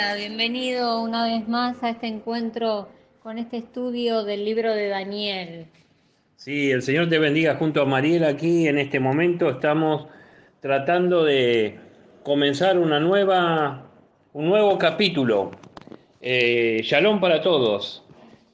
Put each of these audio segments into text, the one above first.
Hola, bienvenido una vez más a este encuentro con este estudio del libro de Daniel. Sí, el Señor te bendiga junto a Mariel aquí en este momento. Estamos tratando de comenzar un nuevo capítulo. Shalom para todos.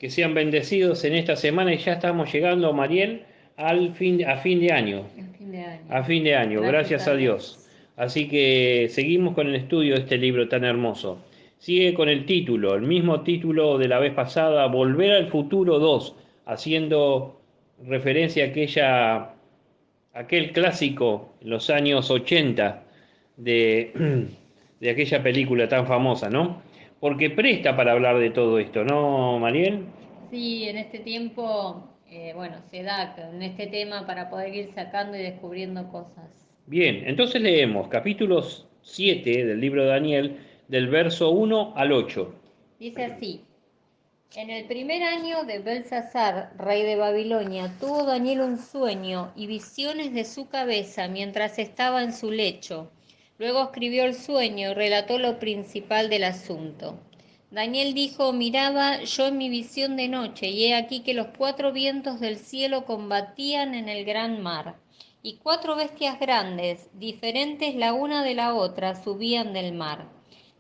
Que sean bendecidos en esta semana y ya estamos llegando, Mariel, a fin de año. En fin de año. A fin de año, Gracias gracias a a Dios. Dios. Así que seguimos con el estudio de este libro tan hermoso. Sigue con el título, el mismo título de la vez pasada, Volver al Futuro 2, haciendo referencia a aquel clásico en los años 80 de, de aquella película tan famosa, ¿no? Porque presta para hablar de todo esto, ¿no, Mariel? Sí, en este tiempo, se da en este tema para poder ir sacando y descubriendo cosas. Bien, entonces leemos capítulos 7 del libro de Daniel, del verso 1 al 8. Dice así: En el primer año de Belsasar, rey de Babilonia, tuvo Daniel un sueño y visiones de su cabeza mientras estaba en su lecho. Luego escribió el sueño y relató lo principal del asunto. Daniel dijo: Miraba yo en mi visión de noche, y he aquí que los cuatro vientos del cielo combatían en el gran mar, y cuatro bestias grandes, diferentes la una de la otra, subían del mar.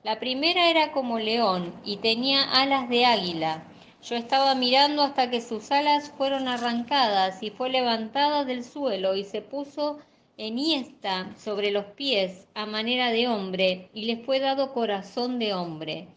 La primera era como león y tenía alas de águila. Yo estaba mirando hasta que sus alas fueron arrancadas y fue levantada del suelo y se puso enhiesta sobre los pies a manera de hombre, y le fue dado corazón de hombre.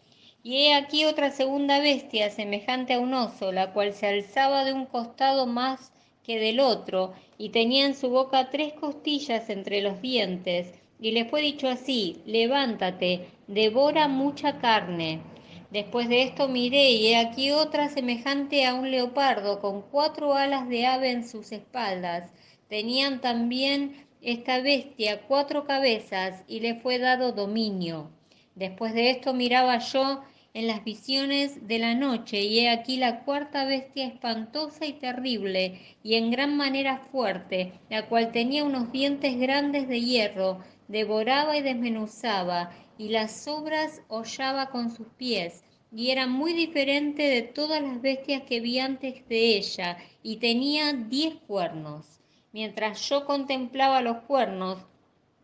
Y he aquí otra segunda bestia semejante a un oso, la cual se alzaba de un costado más que del otro, y tenía en su boca tres costillas entre los dientes, y le fue dicho así: levántate, devora mucha carne. Después de esto miré, y he aquí otra semejante a un leopardo, con cuatro alas de ave en sus espaldas. Tenían también esta bestia cuatro cabezas, y le fue dado dominio. Después de esto miraba yo en las visiones de la noche, y he aquí la cuarta bestia espantosa y terrible, y en gran manera fuerte, la cual tenía unos dientes grandes de hierro, devoraba y desmenuzaba, y las sobras hollaba con sus pies, y era muy diferente de todas las bestias que vi antes de ella, y tenía 10 cuernos. Mientras yo contemplaba los cuernos,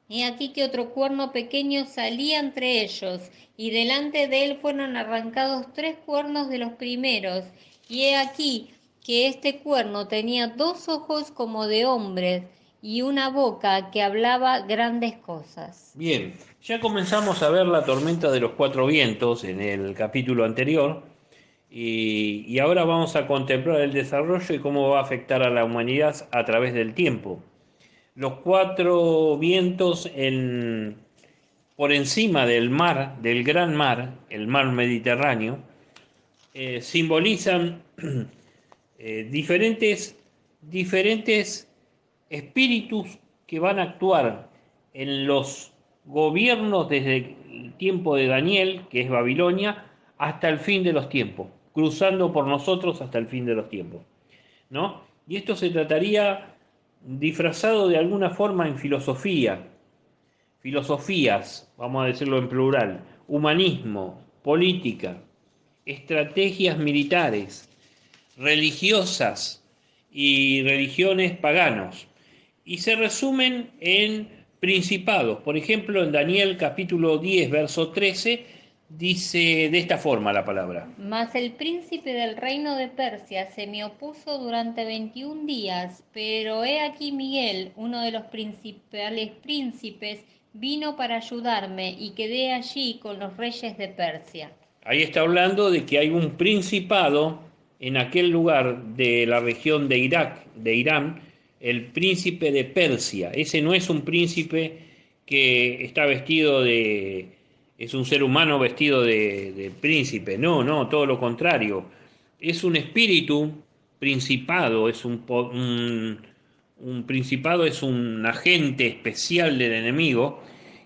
he aquí que otro cuerno pequeño salía entre ellos, y delante de él fueron arrancados tres cuernos de los primeros, y he aquí que este cuerno tenía dos ojos como de hombres, y una boca que hablaba grandes cosas. Bien, ya comenzamos a ver la tormenta de los cuatro vientos en el capítulo anterior y ahora vamos a contemplar el desarrollo y cómo va a afectar a la humanidad a través del tiempo. Los cuatro vientos por encima del mar, del gran mar, el mar Mediterráneo, simbolizan diferentes espíritus que van a actuar en los gobiernos desde el tiempo de Daniel, que es Babilonia, hasta el fin de los tiempos, cruzando por nosotros hasta el fin de los tiempos, ¿no? Y esto se trataría disfrazado de alguna forma en filosofías, vamos a decirlo en plural, humanismo, política, estrategias militares, religiosas y religiones paganos. Y se resumen en principados. Por ejemplo, en Daniel capítulo 10, verso 13, dice de esta forma la palabra. Mas el príncipe del reino de Persia se me opuso durante 21 días, pero he aquí Miguel, uno de los principales príncipes, vino para ayudarme, y quedé allí con los reyes de Persia. Ahí está hablando de que hay un principado en aquel lugar de la región de Irak, de Irán, el príncipe de Persia. Ese no es un príncipe que está vestido es un ser humano vestido de príncipe. No, no, todo lo contrario. Es un espíritu principado, un principado, es un agente especial del enemigo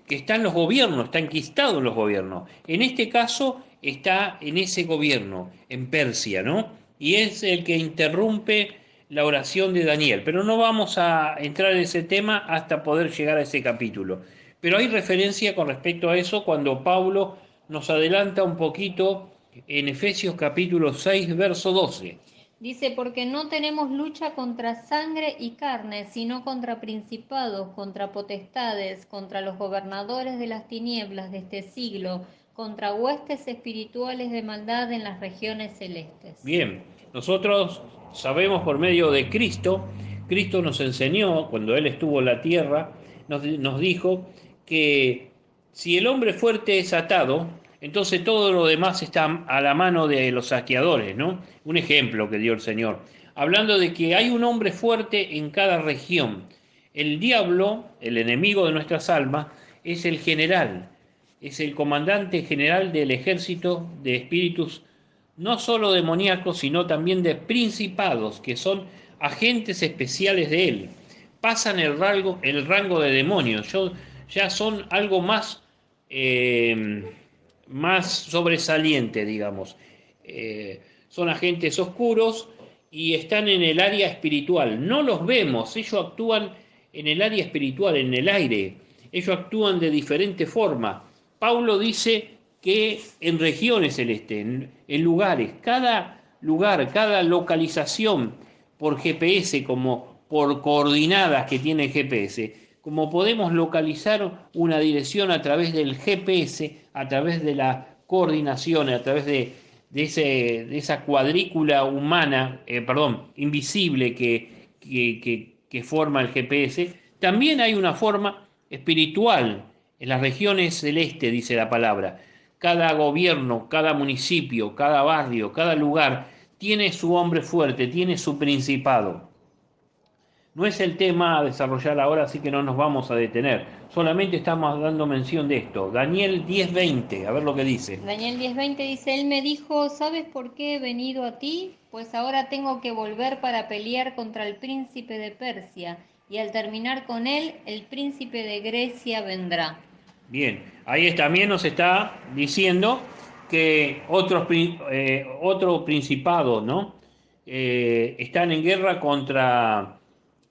que está en los gobiernos, está enquistado en los gobiernos. En este caso está en ese gobierno, en Persia, ¿no? Y es el que interrumpe la oración de Daniel. Pero no vamos a entrar en ese tema hasta poder llegar a ese capítulo. Pero hay referencia con respecto a eso cuando Pablo nos adelanta un poquito en Efesios capítulo 6, verso 12. Dice, porque no tenemos lucha contra sangre y carne, sino contra principados, contra potestades, contra los gobernadores de las tinieblas de este siglo, contra huestes espirituales de maldad en las regiones celestes. Bien, nosotros sabemos por medio de Cristo, Cristo nos enseñó, cuando Él estuvo en la tierra, nos dijo que si el hombre fuerte es atado, entonces todo lo demás está a la mano de los saqueadores, ¿no? Un ejemplo que dio el Señor, hablando de que hay un hombre fuerte en cada región. El diablo, el enemigo de nuestras almas, es el general, es el comandante general del ejército de espíritus no solo demoníacos, sino también de principados, que son agentes especiales de él. Pasan el rango de demonios, ya son algo más sobresaliente, digamos. Son agentes oscuros y están en el área espiritual. No los vemos, ellos actúan en el área espiritual, en el aire. Ellos actúan de diferente forma. Pablo dice que en regiones celestes, en lugares, cada lugar, cada localización por GPS, como por coordenadas que tiene el GPS, como podemos localizar una dirección a través del GPS, a través de la coordinación, a través de esa cuadrícula humana, invisible que forma el GPS, también hay una forma espiritual en las regiones celestes, dice la palabra. Cada gobierno, cada municipio, cada barrio, cada lugar tiene su hombre fuerte, tiene su principado. No es el tema a desarrollar ahora, así que no nos vamos a detener. Solamente estamos dando mención de esto. Daniel 10:20, a ver lo que dice. Daniel 10:20 dice, él me dijo, ¿sabes por qué he venido a ti? Pues ahora tengo que volver para pelear contra el príncipe de Persia, y al terminar con él, el príncipe de Grecia vendrá. Bien, ahí también nos está diciendo que otro principado, ¿no? Están en guerra contra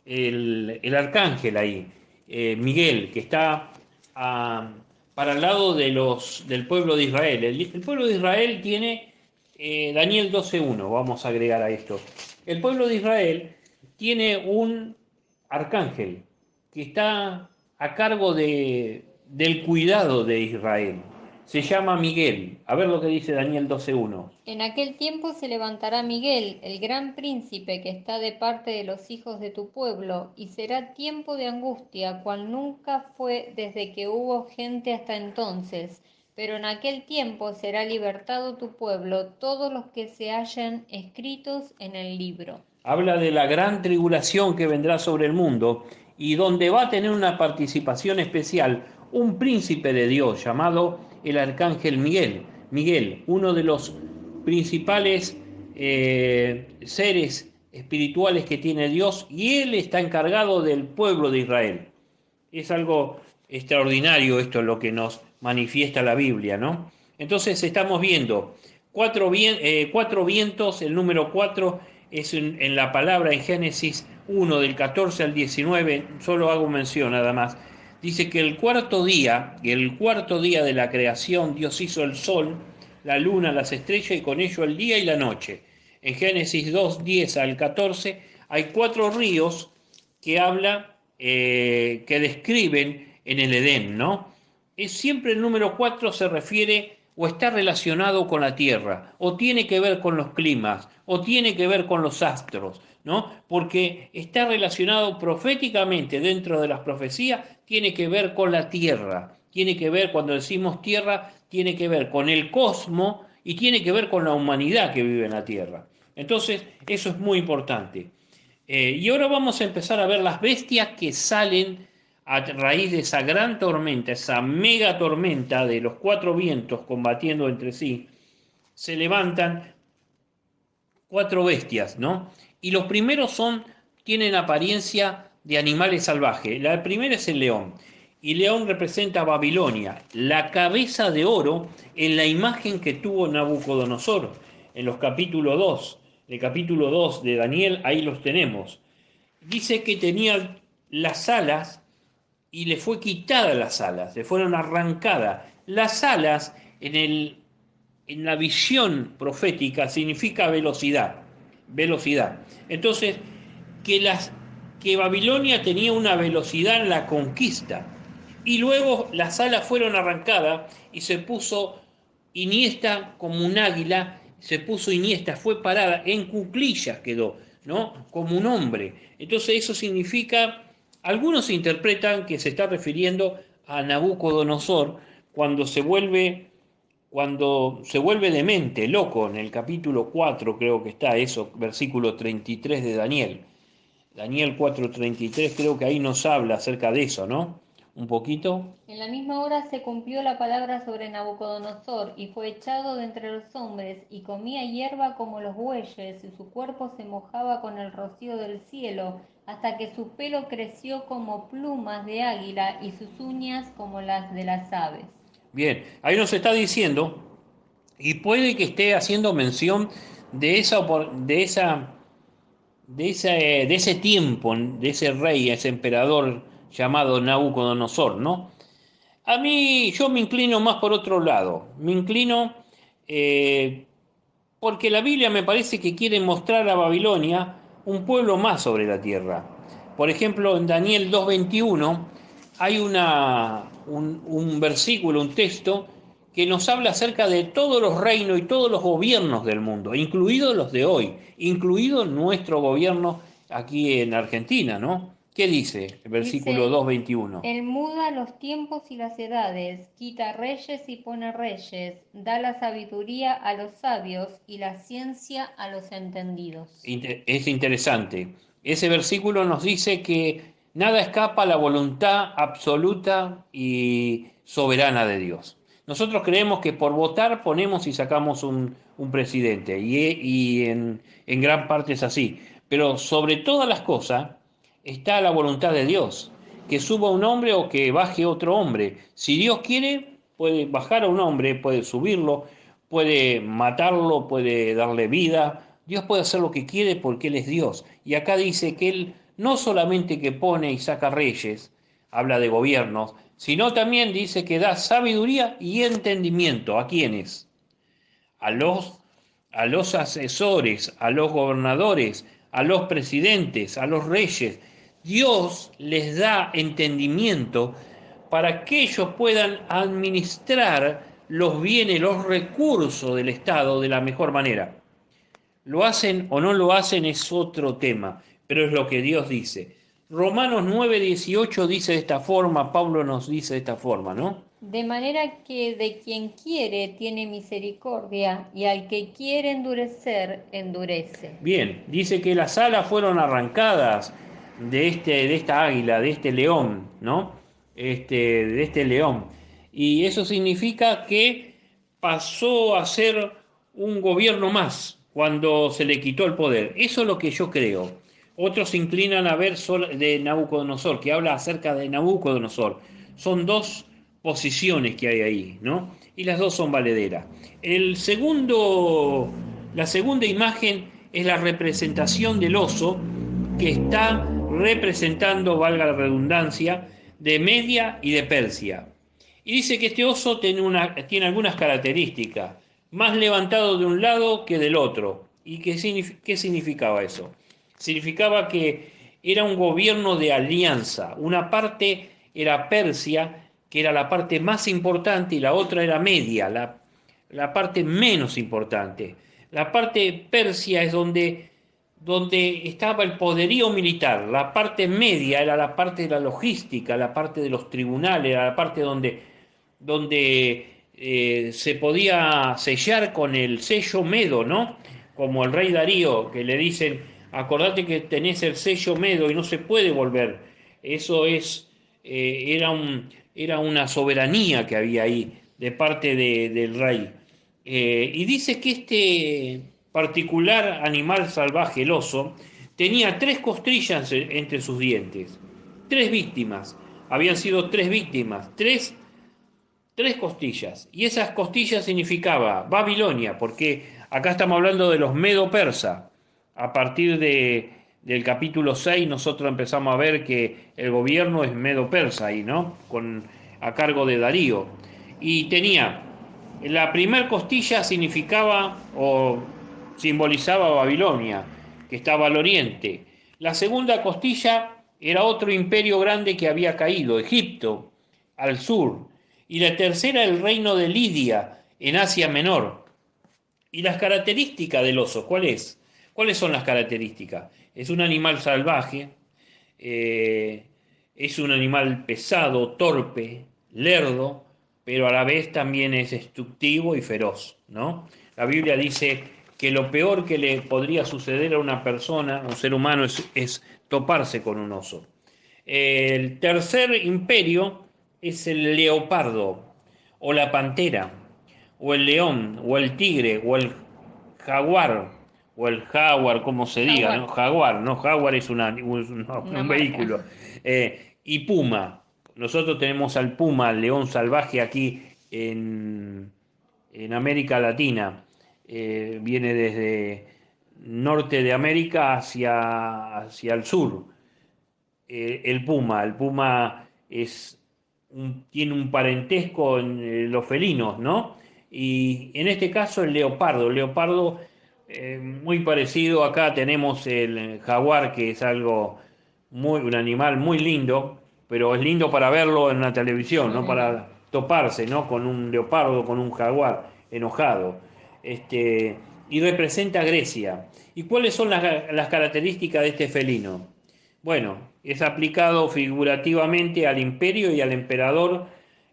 el arcángel ahí, Miguel, que está para el lado del pueblo de Israel. El pueblo de Israel tiene Daniel 12:1, vamos a agregar a esto. El pueblo de Israel tiene un arcángel que está a cargo del cuidado de Israel. Se llama Miguel. A ver lo que dice Daniel 12:1. En aquel tiempo se levantará Miguel, el gran príncipe que está de parte de los hijos de tu pueblo, y será tiempo de angustia, cual nunca fue desde que hubo gente hasta entonces. Pero en aquel tiempo será libertado tu pueblo, todos los que se hallen escritos en el libro. Habla de la gran tribulación que vendrá sobre el mundo y donde va a tener una participación especial un príncipe de Dios llamado el arcángel Miguel. Miguel, uno de los principales seres espirituales que tiene Dios, y él está encargado del pueblo de Israel. Es algo extraordinario esto, lo que nos manifiesta la Biblia, ¿no? Entonces estamos viendo cuatro vientos, el número 4 es en la palabra en Génesis 1, del 14 al 19, solo hago mención nada más. Dice que el cuarto día de la creación, Dios hizo el sol, la luna, las estrellas y con ello el día y la noche. En Génesis 2, 10 al 14 hay 4 ríos que que describen en el Edén, ¿no? Siempre el número 4 se refiere o está relacionado con la tierra, o tiene que ver con los climas, o tiene que ver con los astros, ¿no? Porque está relacionado proféticamente dentro de las profecías, tiene que ver con la tierra, tiene que ver, cuando decimos tierra, tiene que ver con el cosmos y tiene que ver con la humanidad que vive en la tierra. Entonces, eso es muy importante. Y ahora vamos a empezar a ver las bestias que salen a raíz de esa gran tormenta, esa mega tormenta de los 4 vientos combatiendo entre sí. Se levantan 4 bestias, ¿no? Y los primeros tienen apariencia de animales salvajes. La primera es el león. Y león representa a Babilonia, la cabeza de oro en la imagen que tuvo Nabucodonosor en los capítulos 2. El capítulo 2 de Daniel, ahí los tenemos. Dice que tenía las alas y le fue quitada las alas, le fueron arrancadas. Las alas en la visión profética significa velocidad, velocidad. Entonces, que Babilonia tenía una velocidad en la conquista, y luego las alas fueron arrancadas y se puso iniesta como un águila, se puso iniesta, fue parada, en cuclillas quedó, ¿no? Como un hombre. Entonces eso significa, algunos interpretan que se está refiriendo a Nabucodonosor cuando se vuelve demente, loco, en el capítulo 4 creo que está eso, versículo 33 de Daniel. Daniel 4:33, creo que ahí nos habla acerca de eso, ¿no? Un poquito. En la misma hora se cumplió la palabra sobre Nabucodonosor, y fue echado de entre los hombres, y comía hierba como los bueyes, y su cuerpo se mojaba con el rocío del cielo, hasta que su pelo creció como plumas de águila, y sus uñas como las de las aves. Bien, ahí nos está diciendo, y puede que esté haciendo mención de de ese tiempo, de ese rey, ese emperador llamado Nabucodonosor, ¿no? A mí, yo me inclino más por otro lado. Me inclino eh, porque la Biblia me parece que quiere mostrar a Babilonia un pueblo más sobre la tierra. Por ejemplo, en Daniel 2:21 hay un versículo, un texto, que nos habla acerca de todos los reinos y todos los gobiernos del mundo, incluidos los de hoy, incluido nuestro gobierno aquí en Argentina, ¿no? ¿Qué dice el versículo Dice, 2:21? Él muda los tiempos y las edades, quita reyes y pone reyes, da la sabiduría a los sabios y la ciencia a los entendidos. Es interesante. Ese versículo nos dice que nada escapa a la voluntad absoluta y soberana de Dios. Nosotros creemos que por votar ponemos y sacamos un presidente, y en gran parte es así. Pero sobre todas las cosas está la voluntad de Dios, que suba un hombre o que baje otro hombre. Si Dios quiere, puede bajar a un hombre, puede subirlo, puede matarlo, puede darle vida. Dios puede hacer lo que quiere porque Él es Dios. Y acá dice que Él no solamente que pone y saca reyes, habla de gobiernos, sino también dice que da sabiduría y entendimiento. ¿A quiénes? A los asesores, a los gobernadores, a los presidentes, a los reyes. Dios les da entendimiento para que ellos puedan administrar los bienes, los recursos del Estado de la mejor manera. Lo hacen o no lo hacen es otro tema, pero es lo que Dios dice. Romanos 9:18 dice de esta forma, Pablo nos dice de esta forma, ¿no? De manera que de quien quiere tiene misericordia, y al que quiere endurecer, endurece. Bien, dice que las alas fueron arrancadas de esta águila, de este león, ¿no? De este león. Y eso significa que pasó a ser un gobierno más cuando se le quitó el poder. Eso es lo que yo creo. Otros se inclinan a ver de Nabucodonosor, que habla acerca de Nabucodonosor. Son dos posiciones que hay ahí, ¿no? Y las dos son valederas. La segunda imagen es la representación del oso, que está representando, valga la redundancia, de Media y de Persia. Y dice que este oso tiene algunas características, más levantado de un lado que del otro. ¿Y qué significaba eso? Significaba que era un gobierno de alianza. Una parte era Persia, que era la parte más importante, y la otra era Media, la parte menos importante. La parte Persia es donde estaba el poderío militar. La parte media era la parte de la logística, la parte de los tribunales, era la parte donde se podía sellar con el sello Medo, ¿no? Como el rey Darío, que le dicen, acordate que tenés el sello Medo y no se puede volver. Eso era una soberanía que había ahí de parte del rey. Y dice que este particular animal salvaje, el oso, tenía 3 costrillas entre sus dientes. 3 víctimas. Habían sido 3 víctimas. Tres costillas. Y esas costillas significaba Babilonia, porque acá estamos hablando de los medo-persa. A partir del capítulo 6 nosotros empezamos a ver que el gobierno es medo-persa ahí, ¿no? A cargo de Darío. Y tenía La primer costilla significaba o simbolizaba Babilonia, que estaba al oriente. La segunda costilla era otro imperio grande que había caído, Egipto, al sur. Y la tercera, el reino de Lidia, en Asia Menor. ¿Y las características del oso? ¿Cuáles son las características? Es un animal salvaje, eh, es un animal pesado, torpe, lerdo, pero a la vez también es destructivo y feroz, ¿no? La Biblia dice que lo peor que le podría suceder a una persona, a un ser humano, es toparse con un oso. El tercer imperio es el leopardo, o la pantera, o el león, o el tigre, o el jaguar, o el jaguar, como se diga, ¿no? Jaguar, Jaguar, no, jaguar es una un marca. vehículo. Y puma. Nosotros tenemos al puma, al león salvaje aquí en América Latina. Viene desde norte de América hacia el sur. El puma tiene un parentesco en los felinos, ¿no? Y en este caso el leopardo muy parecido. Acá tenemos el jaguar, que es un animal muy lindo, pero es lindo para verlo en la televisión, no para toparse, ¿no? Con un leopardo, con un jaguar enojado. Este, y representa a Grecia. ¿Y cuáles son las características de este felino? Bueno, es aplicado figurativamente al imperio y al emperador,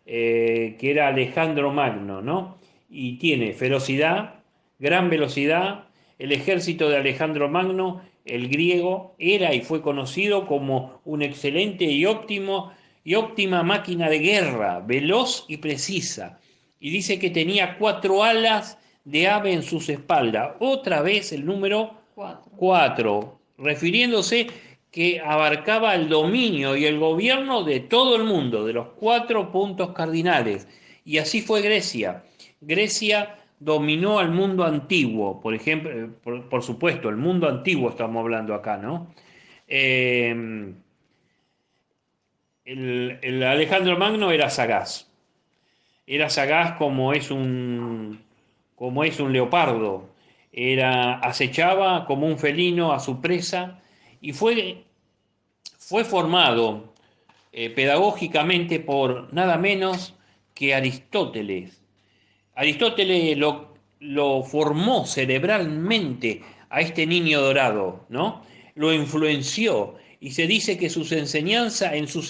que era Alejandro Magno, ¿no? Y tiene ferocidad, gran velocidad. El ejército de Alejandro Magno, el griego, era y fue conocido como un excelente y óptima máquina de guerra, veloz y precisa. Y dice que tenía 4 alas de ave en sus espaldas. Otra vez el número Cuatro. 4, refiriéndose que abarcaba el dominio y el gobierno de todo el mundo, de los 4 puntos cardinales. Y así fue Grecia. Grecia dominó al mundo antiguo, por ejemplo, por supuesto, el mundo antiguo estamos hablando acá, ¿no? Eh, el Alejandro Magno era sagaz como es un leopardo, acechaba como un felino a su presa y fue formado pedagógicamente por nada menos que Aristóteles. Aristóteles lo formó cerebralmente a este niño dorado, ¿no? Lo influenció y se dice que en sus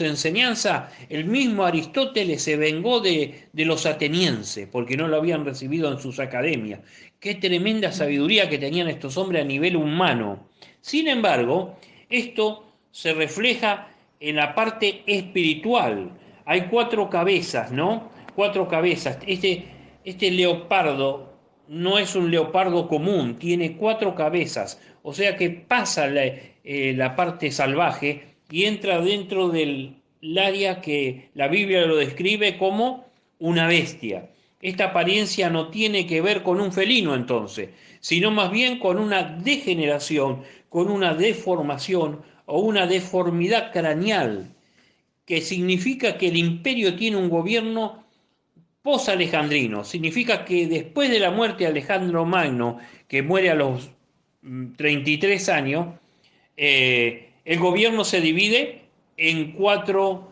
enseñanzas, el mismo Aristóteles se vengó de los atenienses porque no lo habían recibido en sus academias. Qué tremenda sabiduría que tenían estos hombres a nivel humano. Sin embargo, esto se refleja en la parte espiritual. Hay 4 cabezas, ¿no? 4 cabezas. Este leopardo no es un leopardo común, tiene 4 cabezas, o sea que pasa la parte salvaje y entra dentro del área que la Biblia lo describe como una bestia. Esta apariencia no tiene que ver con un felino entonces, sino más bien con una degeneración, con una deformación o una deformidad craneal, que significa que el imperio tiene un gobierno post-alejandrino. Significa que después de la muerte de Alejandro Magno, que muere a los 33 años, el gobierno se divide en cuatro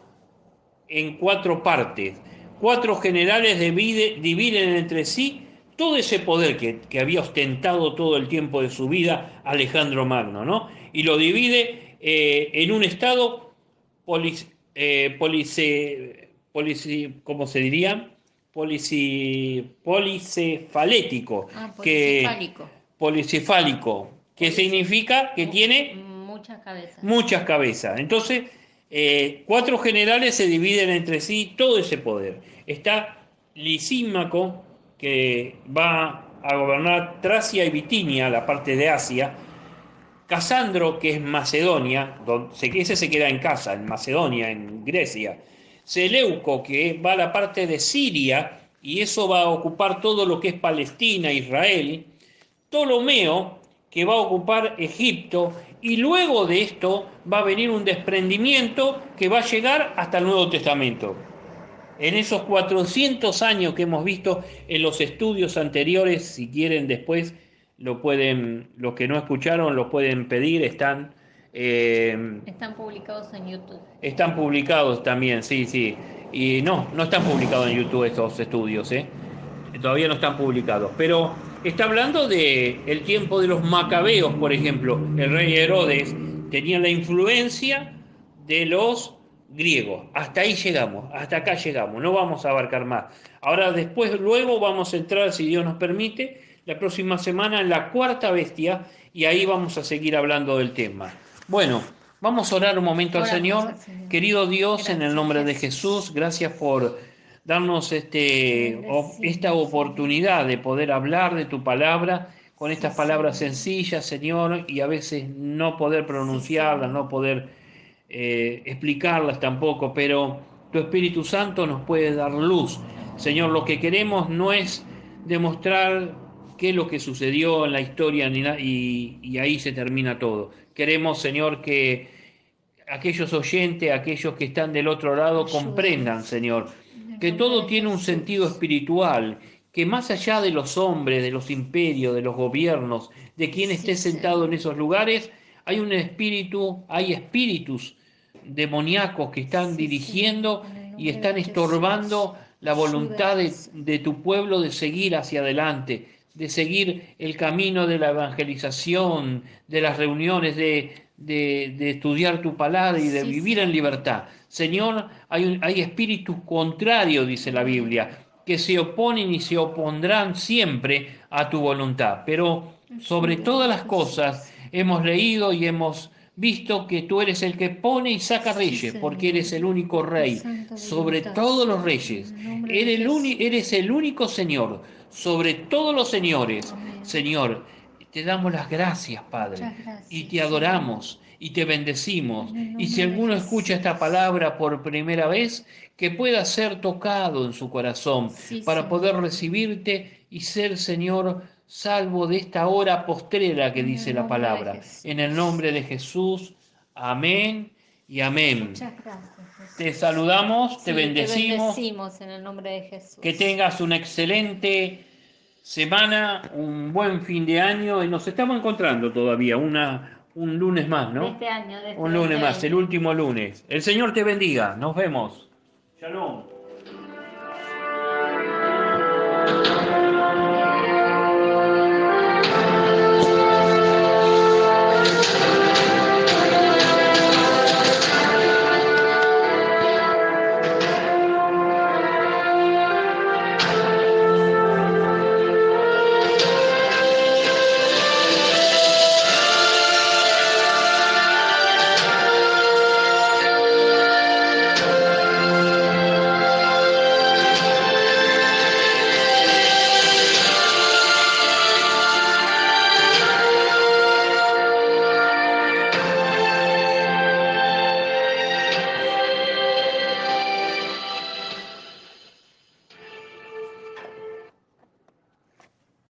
partes. 4 generales dividen entre sí todo ese poder que había ostentado todo el tiempo de su vida Alejandro Magno, ¿no? Y lo divide en un estado ¿cómo se diría? Policefalético, Policefálico. que significa que tiene Muchas cabezas. muchas cabezas. Entonces, 4 generales se dividen entre sí todo ese poder. Está Lisímaco, que va a gobernar Tracia y Bitinia, la parte de Asia. Casandro, que es Macedonia, ese se queda en casa, en Macedonia, en Grecia. Seleuco, que va a la parte de Siria, y eso va a ocupar todo lo que es Palestina, Israel. Ptolomeo, que va a ocupar Egipto, y luego de esto va a venir un desprendimiento que va a llegar hasta el Nuevo Testamento. en esos 400 años que hemos visto en los estudios anteriores, si quieren después, los que no escucharon lo pueden pedir, Están publicados en YouTube. están publicados también, sí, sí. Y no están publicados en YouTube estos estudios, ¿eh? Todavía no están publicados. Pero está hablando de el tiempo de los macabeos, por ejemplo. El rey Herodes tenía la influencia de los griegos. Hasta ahí llegamos, hasta acá llegamos. No vamos a abarcar más. Ahora después, luego vamos a entrar, si Dios nos permite, la próxima semana en la cuarta bestia y ahí vamos a seguir hablando del tema. Bueno, vamos a orar un momento al Señor. Querido Dios, en el nombre de Jesús, gracias por darnos esta oportunidad de poder hablar de tu palabra con estas palabras sencillas, Señor, y a veces no poder pronunciarlas, no poder explicarlas tampoco, pero tu Espíritu Santo nos puede dar luz. Señor, lo que queremos no es demostrar qué es lo que sucedió en la historia y ahí se termina todo. Queremos, Señor, que aquellos oyentes, aquellos que están del otro lado, comprendan, Señor, que todo tiene un sentido espiritual, que más allá de los hombres, de los imperios, de los gobiernos, de quien esté sentado en esos lugares, hay un espíritu, hay espíritus demoníacos que están dirigiendo y están estorbando la voluntad de tu pueblo de seguir hacia adelante, de seguir el camino de la evangelización, de las reuniones, de estudiar tu palabra y de vivir en libertad. Señor, hay espíritus contrarios, dice la Biblia, que se oponen y se opondrán siempre a tu voluntad. Pero sobre todas las cosas hemos leído y hemos visto que tú eres el que pone y saca reyes, porque eres el único rey sobre todos los reyes. Eres el único Señor sobre todos los señores. Señor, te damos las gracias, Padre, y te adoramos y te bendecimos. Y si alguno escucha esta palabra por primera vez, que pueda ser tocado en su corazón para poder recibirte y ser, Señor, salvo de esta hora postrera que dice la palabra. En el nombre de Jesús, amén y amén. Muchas gracias. Te saludamos, te bendecimos. Te bendecimos en el nombre de Jesús. Que tengas una excelente semana, un buen fin de año y nos estamos encontrando todavía un lunes más, ¿no? De este año. Un lunes más, el último lunes. El Señor te bendiga. Nos vemos. Shalom.